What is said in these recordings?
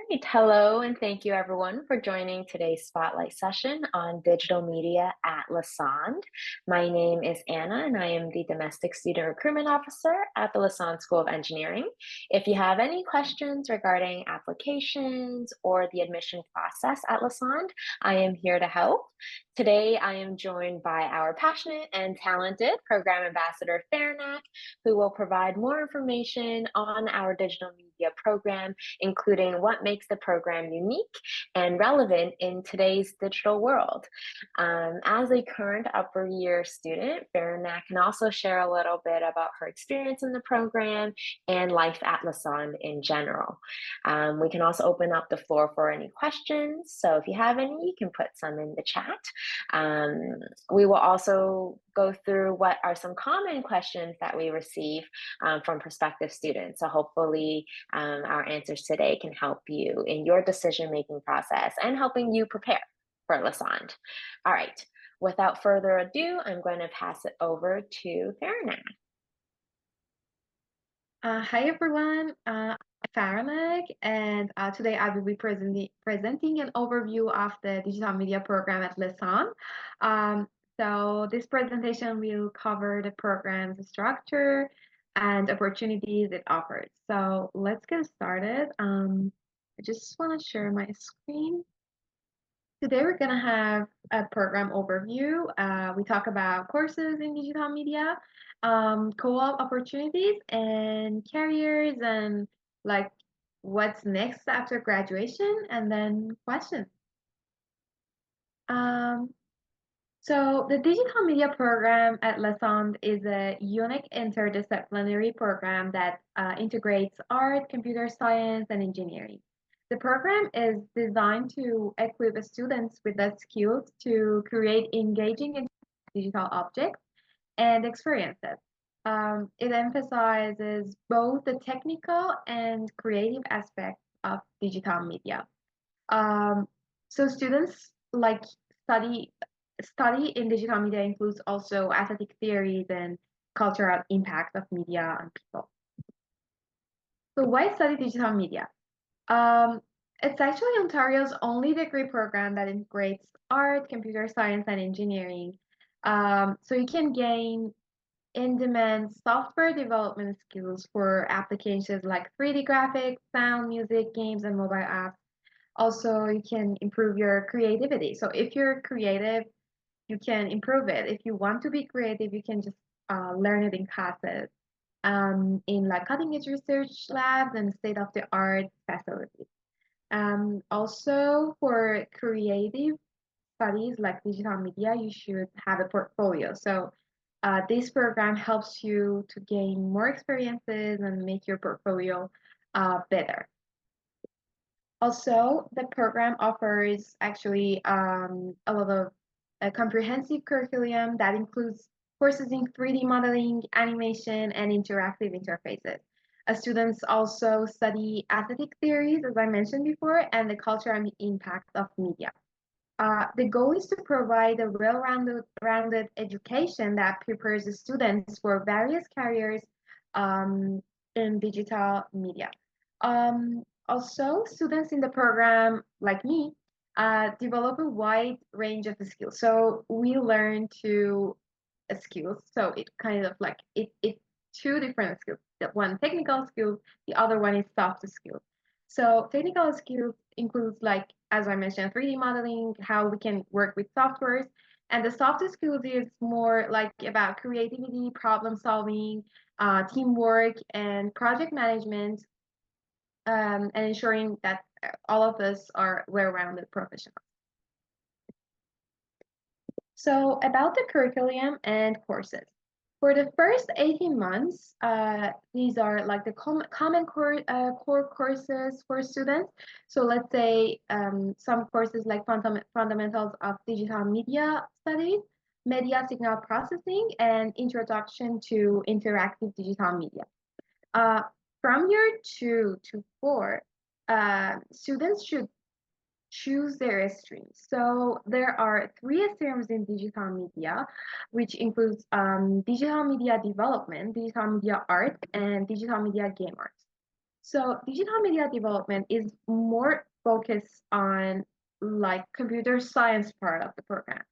Great. Hello, and thank you everyone for joining today's spotlight session on digital media at Lassonde. My name is Anna, and I am the Domestic Student Recruitment Officer at the Lassonde School of Engineering. If you have any questions regarding applications or the admission process at Lassonde, I am here to help. Today, I am joined by our passionate and talented Program Ambassador, Farnak, who will provide more information on our digital media program, including what makes the program unique and relevant in today's digital world. As a current upper year student, Farnak can also share a little bit about her experience in the program and life at Lassonde in general. We can also open up the floor for any questions. So if you have any, you can put some in the chat. Um, we will also go through what are some common questions that we receive from prospective students. So hopefully our answers today can help you in your decision-making process and helping you prepare for Lassonde. All right, without further ado, I'm going to pass it over to Farina. Hi everyone, I'm Farah, and today I will be presenting an overview of the digital media program at Lassonde. So this presentation will cover the program's structure and opportunities it offers. So let's get started. I just want to share my screen. Today we're going to have a program overview. We talk about courses in digital media, co-op opportunities and careers and like what's next after graduation and then questions. Um, so the digital media program at Lassonde is a unique interdisciplinary program that integrates art, computer science, and engineering. The program is designed to equip students with the skills to create engaging digital objects and experiences. It emphasizes both the technical and creative aspects of digital media. Um, so students like study study in digital media includes also aesthetic theories and cultural impact of media on people. So why study digital media? Um, it's actually Ontario's only degree program that integrates art, computer science, and engineering. So you can gain in-demand software development skills for applications like 3D graphics, sound, music, games, and mobile apps. Also, you can improve your creativity. So if you're creative, you can improve it. If you want to be creative, you can just learn it in classes, in like cutting edge research labs and state of the art facilities. Also, for creative studies like digital media, you should have a portfolio. So this program helps you to gain more experiences and make your portfolio better. Also, the program offers actually a lot of a comprehensive curriculum that includes courses in 3D modeling, animation, and interactive interfaces. Students also study aesthetic theories, as I mentioned before, and the culture and impact of media. The goal is to provide a well-rounded education that prepares the students for various careers um, in digital media. Also, students in the program, like me, develop a wide range of skills. So we learn two skills. So it kind of like it's two different skills. The one technical skill, the other one is soft skills. So technical skills includes like, as I mentioned, 3D modeling, how we can work with softwares. And the soft skills is more like about creativity, problem solving, teamwork, and project management, and ensuring that all of us are well-rounded professionals. So about the curriculum and courses. For the first 18 months, these are like the common core courses for students. So let's say some courses like fundamentals of digital media studies, media signal processing, and introduction to interactive digital media. Uh, from year 2 to 4, students should choose their streams. So there are 3 streams in digital media, which includes digital media development, digital media art, and digital media game art. So digital media development is more focused on like computer science part of the program.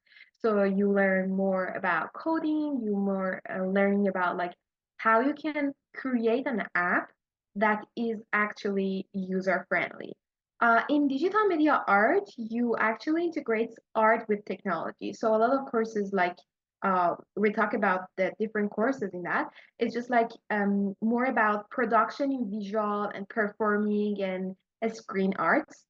So you learn more about coding, you more learning about like how you can create an app that is actually user friendly. In digital media art, you actually integrate art with technology. So a lot of courses like we talk about the different courses in that. It's just like more about production in visual and performing and screen arts.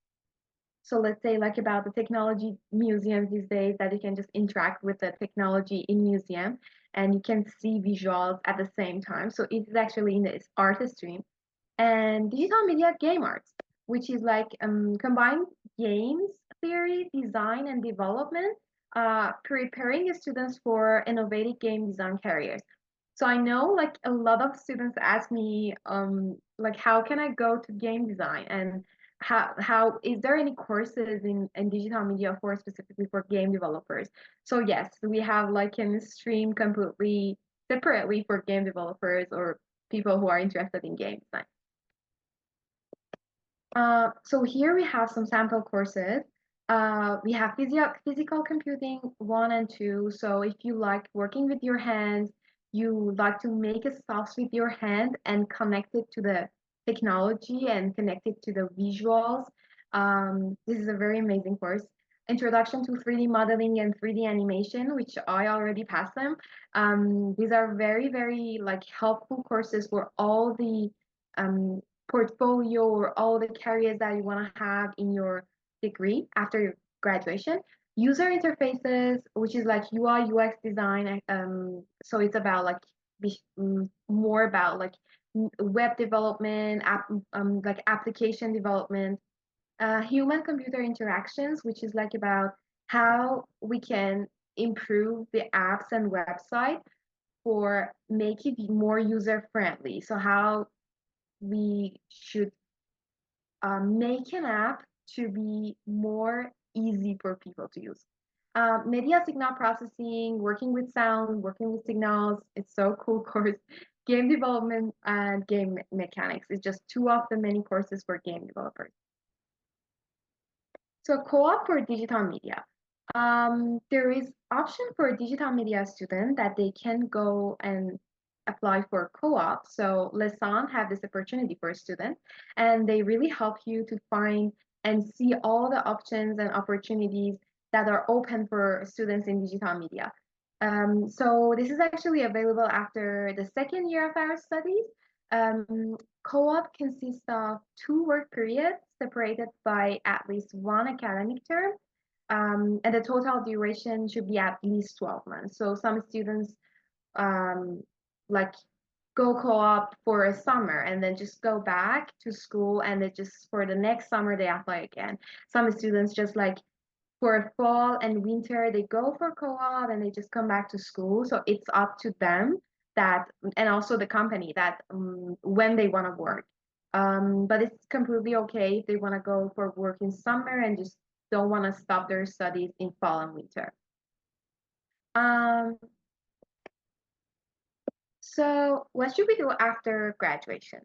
So let's say like about the technology museums these days that you can just interact with the technology in museum and you can see visuals at the same time. So it's actually in this art stream. And digital media game arts, which is like combined games theory, design, and development, preparing the students for innovative game design careers. So I know like a lot of students ask me like how can I go to game design and how is there any courses in digital media for specifically for game developers? So yes, we have like a stream completely separately for game developers or people who are interested in game design. So here we have some sample courses. We have physical computing 1 and 2. So if you like working with your hands, you like to make a stuff with your hand and connect it to the technology and connect it to the visuals. This is a very amazing course. Introduction to 3D modeling and 3D animation, which I already passed them. These are very, very like helpful courses for all the um, portfolio or all the careers that you want to have in your degree after your graduation. User interfaces, which is like UI UX design. So it's about like more about like web development, like application development, human computer interactions, which is like about how we can improve the apps and website for make it more user friendly. So how we should make an app to be more easy for people to use. Media signal processing, working with sound, working with signals, it's so cool course. Game development and game mechanics is just two of the many courses for game developers. So co-op for digital media. There is option for a digital media student that they can go and apply for co-op. So Lesan have this opportunity for a student, and they really help you to find and see all the options and opportunities that are open for students in digital media. So this is actually available after the second year of our studies. Co-op consists of 2 work periods separated by at least 1 academic term, and the total duration should be at least 12 months. So some students um, like go co-op for a summer and then just go back to school and then just for the next summer they apply again. Some students just like for fall and winter they go for co-op and they just come back to school. So it's up to them that and also the company that when they want to work. But it's completely okay if they want to go for work in summer and just don't want to stop their studies in fall and winter. Um, so what should we do after graduation?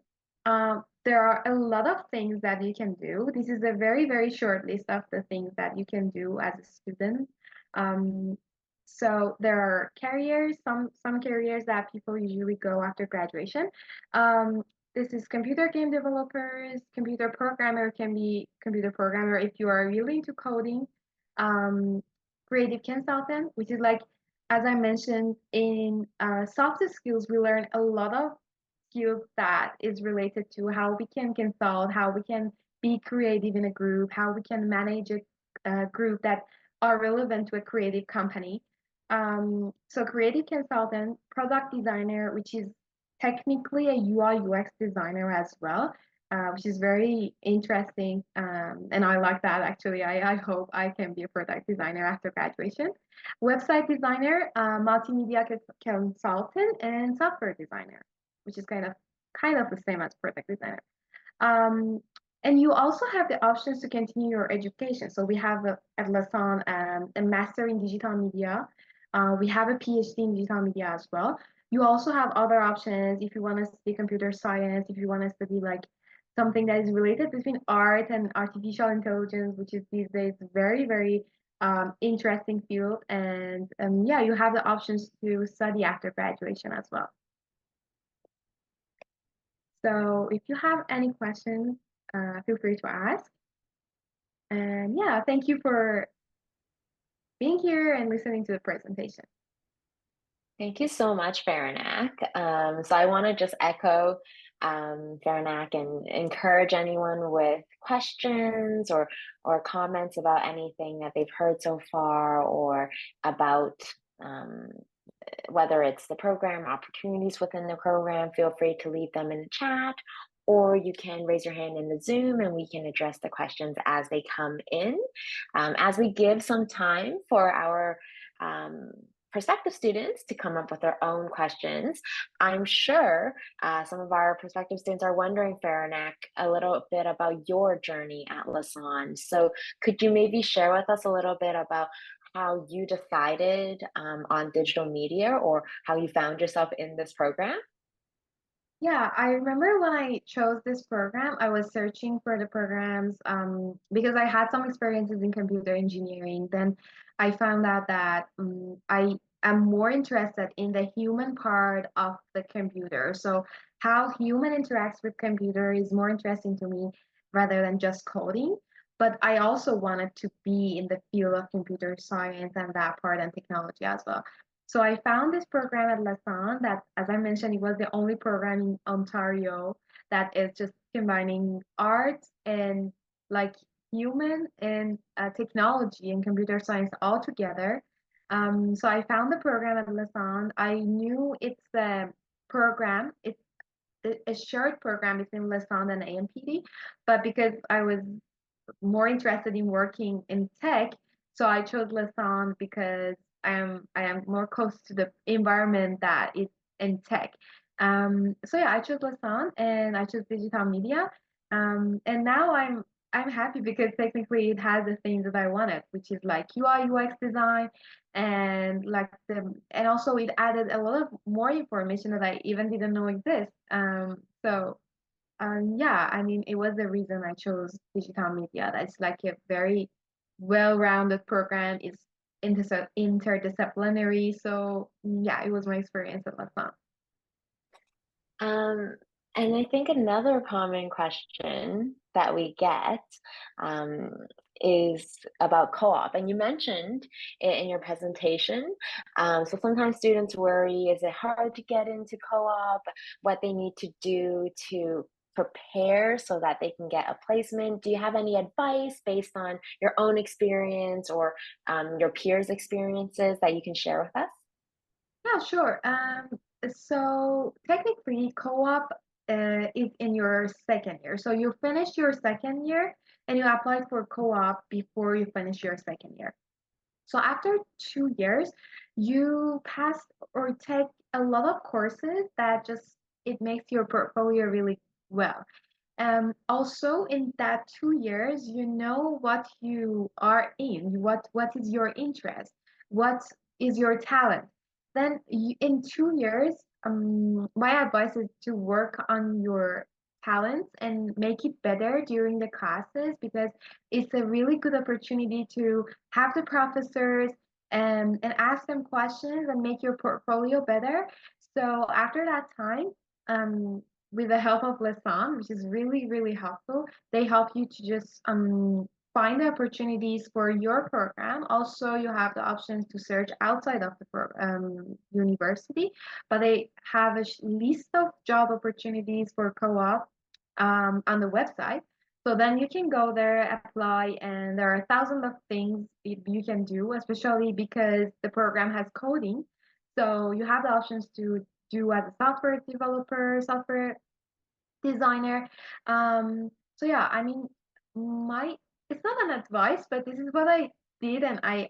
There are a lot of things that you can do. This is a very, very short list of the things that you can do as a student. Um, so there are careers, some careers that people usually go after graduation. Um, this is computer game developers, computer programmer can be computer programmer if you are really into coding. Um, creative consultant, which is like as I mentioned, in soft skills, we learn a lot of skills that is related to how we can consult, how we can be creative in a group, how we can manage a group that are relevant to a creative company. So creative consultant, product designer, which is technically a UI UX designer as well, which is very interesting. And I like that actually. I hope I can be a product designer after graduation. Website designer, multimedia consultant, and software designer, which is kind of the same as product designer. Um, and you also have the options to continue your education. So we have at Lausanne a master in digital media. We have a PhD in digital media as well. You also have other options if you want to study computer science, if you want to study like something that is related between art and artificial intelligence, which is these days very, very interesting field. And yeah, you have the options to study after graduation as well. So if you have any questions, feel free to ask. And yeah, thank you for being here and listening to the presentation. Thank you so much, Faranak. So I want to just echo Faranak and encourage anyone with questions or comments about anything that they've heard so far or about um, whether it's the program, opportunities within the program, feel free to leave them in the chat, or you can raise your hand in the Zoom and we can address the questions as they come in. As we give some time for our prospective students to come up with their own questions, I'm sure some of our prospective students are wondering, Faranak, a little bit about your journey at Lassonde. So could you maybe share with us a little bit about how you decided on digital media or how you found yourself in this program? Yeah, I remember when I chose this program, I was searching for the programs because I had some experiences in computer engineering. Then I found out that I am more interested in the human part of the computer. So how human interacts with computer is more interesting to me rather than just coding. But I also wanted to be in the field of computer science and that part and technology as well. So I found this program at Lassonde that, as I mentioned, it was the only program in Ontario that is just combining art and like human and technology and computer science all together. So I found the program at Lassonde. I knew it's a program, it's a shared program between Lassonde and AMPD, but because I was more interested in working in tech. So I chose Lassonde because I am more close to the environment that is in tech. So yeah, I chose Lassonde and I chose digital media. And now I'm happy because technically it has the things that I wanted, which is like UI UX design and like the and also it added a lot of more information that I even didn't know exist. Yeah, I mean, it was the reason I chose digital media. That's like a very well-rounded program. It's interdisciplinary. So yeah, it was my experience at Lassana. Um, and I think another common question that we get um, is about co-op. And you mentioned it in your presentation. So sometimes students worry, is it hard to get into co-op? What they need to do to prepare so that they can get a placement? Do you have any advice based on your own experience or your peers' experiences that you can share with us? Yeah, sure. So technically, co-op is in your second year. So you finish your second year and you apply for co-op before you finish your second year. So after 2 years, you pass or take a lot of courses that just it makes your portfolio really well. Also, in that 2 years, you know what you are in, what is your interest, what is your talent. Then in 2 years, my advice is to work on your talents and make it better during the classes because it's a really good opportunity to have the professors and ask them questions and make your portfolio better. So after that time, with the help of Lassonde, which is really, really helpful, they help you to just find the opportunities for your program. Also, you have the options to search outside of the university, but they have a list of job opportunities for co-op on the website. So then you can go there, apply, and there are thousands of things you can do, especially because the program has coding. So you have the options to do as a software developer, software designer. So yeah, I mean, my it's not an advice, but this is what I did, and I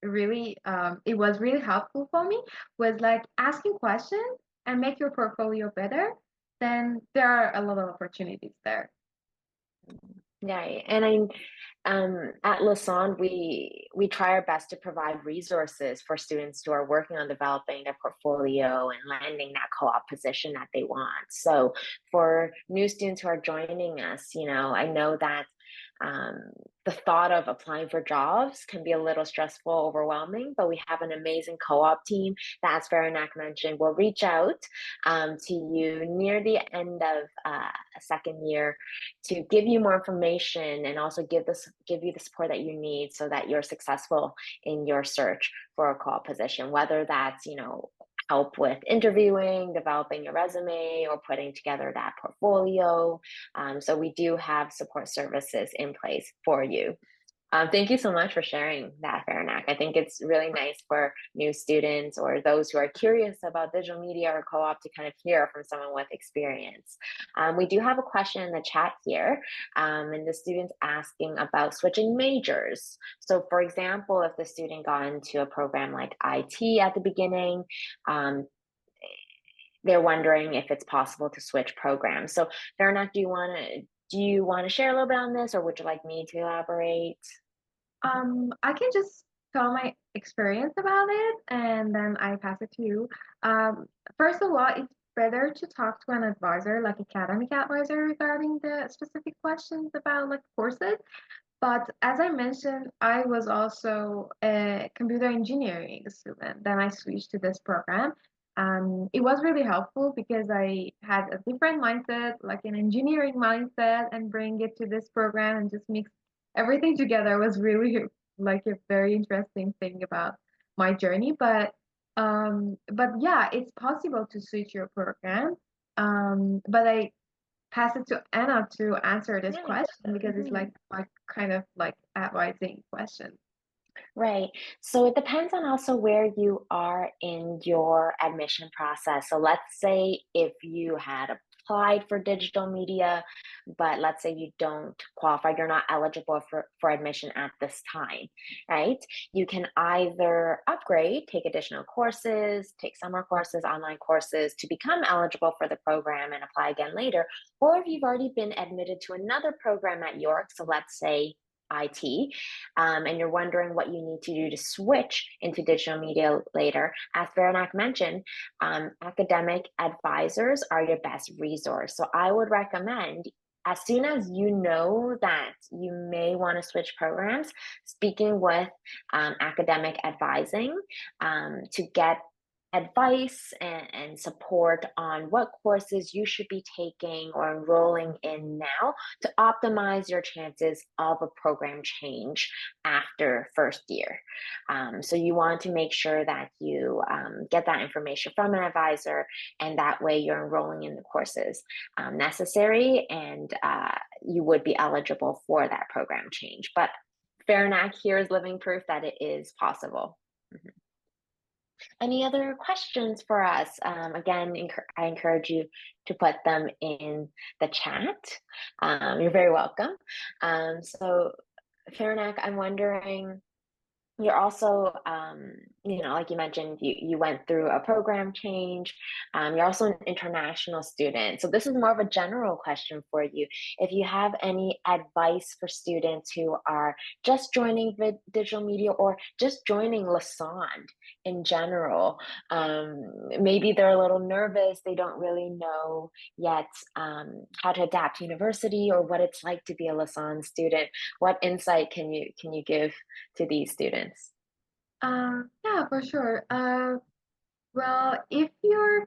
really it was really helpful for me. Was like asking questions and make your portfolio better. Then there are a lot of opportunities there. Right, and at Lassonde, we try our best to provide resources for students who are working on developing their portfolio and landing that co-op position that they want. So, for new students who are joining us, I know that um, the thought of applying for jobs can be a little stressful, overwhelming, but we have an amazing co-op team that, as Faranak mentioned, will reach out to you near the end of a second year to give you more information and also give you the support that you need so that you're successful in your search for a call position, whether that's help with interviewing, developing your resume, or putting together that portfolio. So we do have support services in place for you. Thank you so much for sharing that, Faranak. I think it's really nice for new students or those who are curious about digital media or co-op to kind of hear from someone with experience. We do have a question in the chat here, and the student's asking about switching majors. So, for example, if the student got into a program like IT at the beginning, um, they're wondering if it's possible to switch programs. So, Faranak, do you want to share a little bit on this, or would you like me to elaborate? I can just tell my experience about it and then I pass it to you. Um, First of all, it's better to talk to an advisor, like academic advisor, regarding the specific questions about like courses. But as I mentioned, I was also a computer engineering student. Then I switched to this program. It was really helpful because I had a different mindset, like an engineering mindset, and bring it to this program and just mix everything together was really like a very interesting thing about my journey. But yeah, it's possible to switch your program. But I pass it to Anna to answer this Yeah. question because it's Mhm. like kind of like advising question. Right. So it depends on also where you are in your admission process. So let's say if you had applied for digital media, but let's say you don't qualify, you're not eligible for admission at this time, right? You can either upgrade, take additional courses, take summer courses, online courses to become eligible for the program and apply again later. Or if you've already been admitted to another program at York, so let's say IT, and you're wondering what you need to do to switch into digital media later, as Veranak mentioned, academic advisors are your best resource. So I would recommend, as soon as you know that you may want to switch programs, speaking with academic advising to get advice and support on what courses you should be taking or enrolling in now to optimize your chances of a program change after first year. So you want to make sure that you get that information from an advisor, and that way you're enrolling in the courses necessary, and you would be eligible for that program change. But Faranak here is living proof that it is possible. Mhm. Any other questions for us? Again, I encourage you to put them in the chat. You're very welcome. So, Faranak, I'm wondering, you're also, like you mentioned, you went through a program change. You're also an international student. So this is more of a general question for you. If you have any advice for students who are just joining digital media or just joining Lassonde in general, maybe they're a little nervous. They don't really know yet how to adapt to university or what it's like to be a Lassonde student. What insight can you give to these students? Yeah, for sure. Well, if you're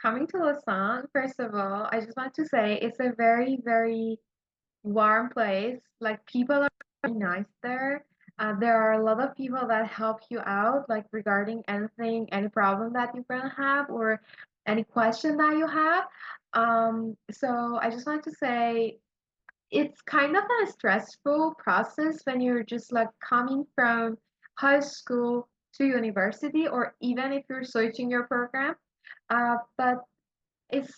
coming to Lausanne, first of all, I just want to say it's a very, very warm place. Like people are very nice there. There are a lot of people that help you out, like regarding anything, any problem that you're gonna have, or any question that you have. So I just want to say it's kind of a stressful process when you're just like coming from high school to university, or even if you're switching your program. But it's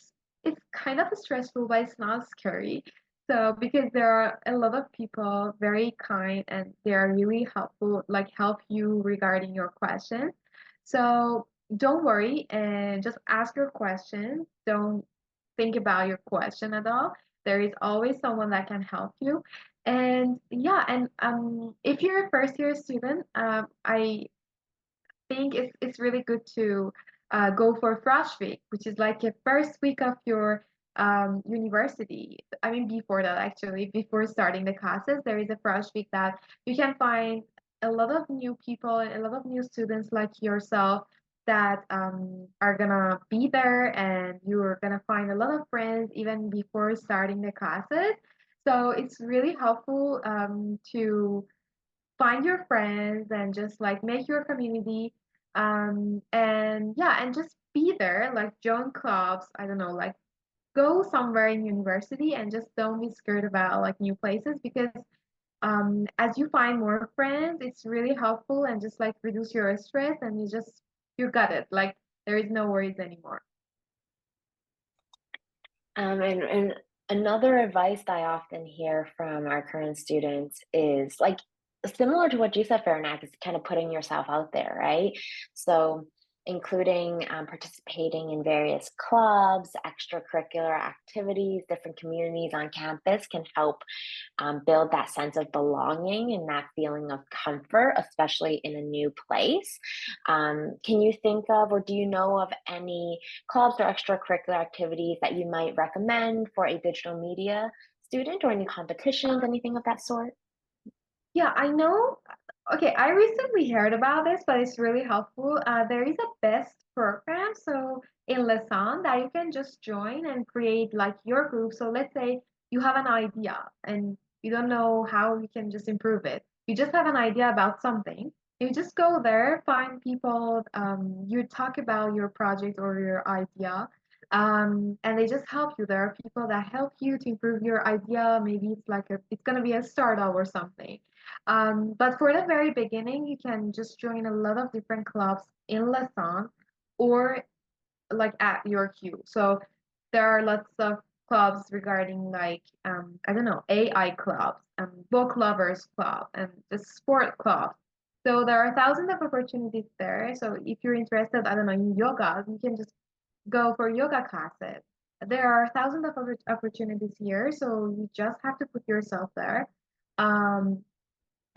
kind of stressful, but it's not scary. So because there are a lot of people very kind and they are really helpful, like help you regarding your question. So don't worry and just ask your question. Don't think about your question at all. There is always someone that can help you. And yeah, and if you're a first year student, I think it's really good to go for Frosh Week, which is like a first week of your university. I mean, before that, actually, before starting the classes, there is a Frosh Week that you can find a lot of new people and a lot of new students like yourself that are gonna be there, and you're gonna find a lot of friends even before starting the classes. So it's really helpful to find your friends and just like make your community and yeah, and just be there, like join clubs, I don't know, like go somewhere in university and just don't be scared about like new places because as you find more friends it's really helpful and just like reduce your stress and you got it, like there is no worries anymore. And another advice that I often hear from our current students is like similar to what you said, Faranack, is kind of putting yourself out there, right? So including participating in various clubs, extracurricular activities, different communities on campus can help build that sense of belonging and that feeling of comfort, especially in a new place. Can you think of, or do you know of any clubs or extracurricular activities that you might recommend for a digital media student or any competitions, anything of that sort? Yeah, I know. Okay, I recently heard about this, but it's really helpful. There is a best program, so in Lesson that you can just join and create like your group. So let's say you have an idea and you don't know how you can just improve it. You just have an idea about something. You just go there, find people, you talk about your project or your idea, and they just help you. There are people that help you to improve your idea. Maybe it's gonna be a startup or something, but for the very beginning, you can just join a lot of different clubs in Lausanne or like at your queue. So there are lots of clubs regarding like I don't know, AI clubs, book lovers club, and the sport club. So there are thousands of opportunities there. So if you're interested, I don't know, in yoga, you can just go for yoga classes. There are thousands of opportunities here, so you just have to put yourself there. Um,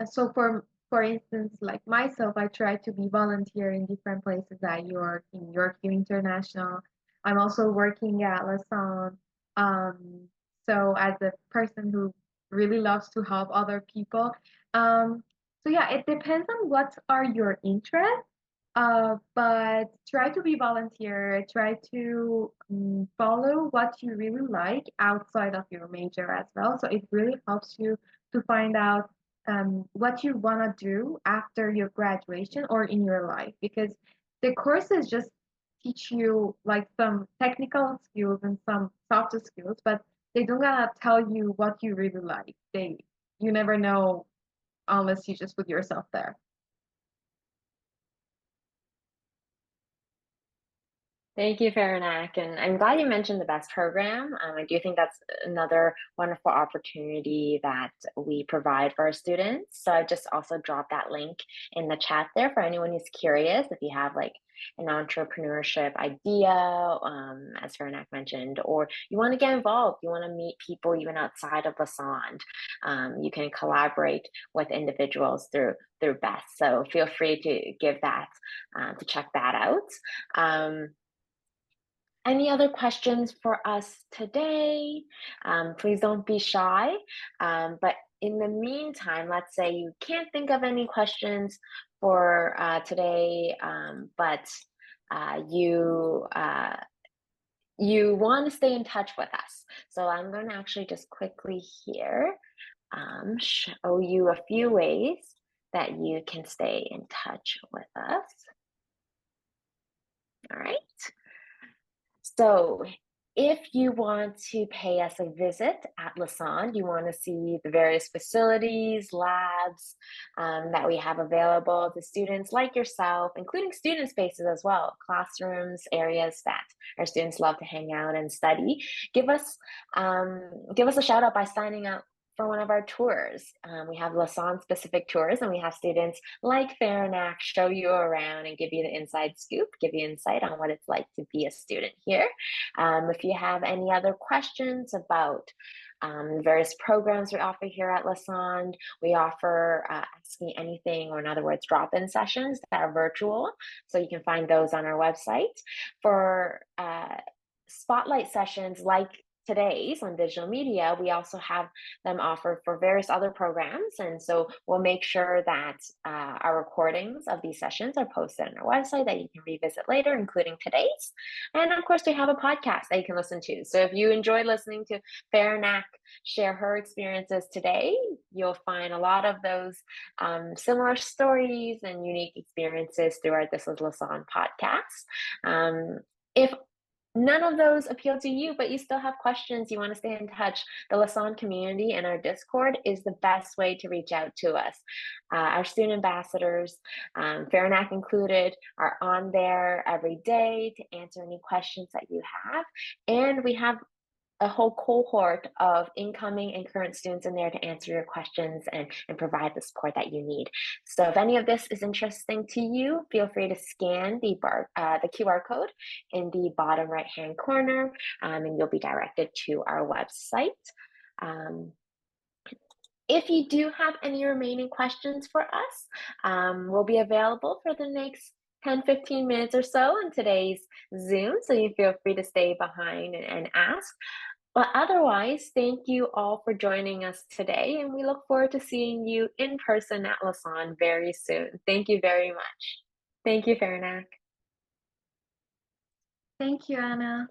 so for instance, like myself, I try to be volunteer in different places at York, in Yorkview International. I'm also working at Lausanne. Um, so as a person who really loves to help other people. Um, so yeah, it depends on what are your interests. But try to be volunteer, try to follow what you really like outside of your major as well. So it really helps you to find out what you want to do after your graduation or in your life because the courses just teach you like some technical skills and some soft skills, but they don't gonna tell you what you really like. You never know unless you just put yourself there. Thank you, Faranack. And I'm glad you mentioned the BEST program. I do think that's another wonderful opportunity that we provide for our students. So I just also dropped that link in the chat there for anyone who's curious. If you have like an entrepreneurship idea, as Faranack mentioned, or you want to get involved, you want to meet people even outside of Lassonde, you can collaborate with individuals through BEST. So feel free to give that to check that out. Any other questions for us today? Please don't be shy. But in the meantime, let's say you can't think of any questions for today, but you want to stay in touch with us. So I'm going to actually just quickly here show you a few ways that you can stay in touch with us. All right. So if you want to pay us a visit at Lassonde, you want to see the various facilities, labs that we have available to students like yourself, including student spaces as well, classrooms, areas that our students love to hang out and study. Give us a shout out by signing up for one of our tours. We have Lasan specific tours, and we have students like Faranac show you around and give you the inside scoop, give you insight on what it's like to be a student here. If you have any other questions about the various programs we offer here at Lassonde, we offer Ask Me Anything, or in other words, drop-in sessions that are virtual. So you can find those on our website. For spotlight sessions like today's on digital media, we also have them offered for various other programs. And so we'll make sure that our recordings of these sessions are posted on our website that you can revisit later, including today's. And of course, we have a podcast that you can listen to. So if you enjoyed listening to Faranac share her experiences today, you'll find a lot of those similar stories and unique experiences through our This is Lasan podcast. If none of those appeal to you, but you still have questions, you want to stay in touch, the Lasan community and our Discord is the best way to reach out to us. Our student ambassadors, Faranac included, are on there every day to answer any questions that you have. And we have a whole cohort of incoming and current students in there to answer your questions and provide the support that you need. So if any of this is interesting to you, feel free to scan the QR code in the bottom right-hand corner, and you'll be directed to our website. If you do have any remaining questions for us, we'll be available for the next 10-15 minutes or so in today's Zoom, so you feel free to stay behind and ask. But otherwise, thank you all for joining us today, and we look forward to seeing you in person at Lasan very soon. Thank you very much. Thank you, Faranac. Thank you, Anna.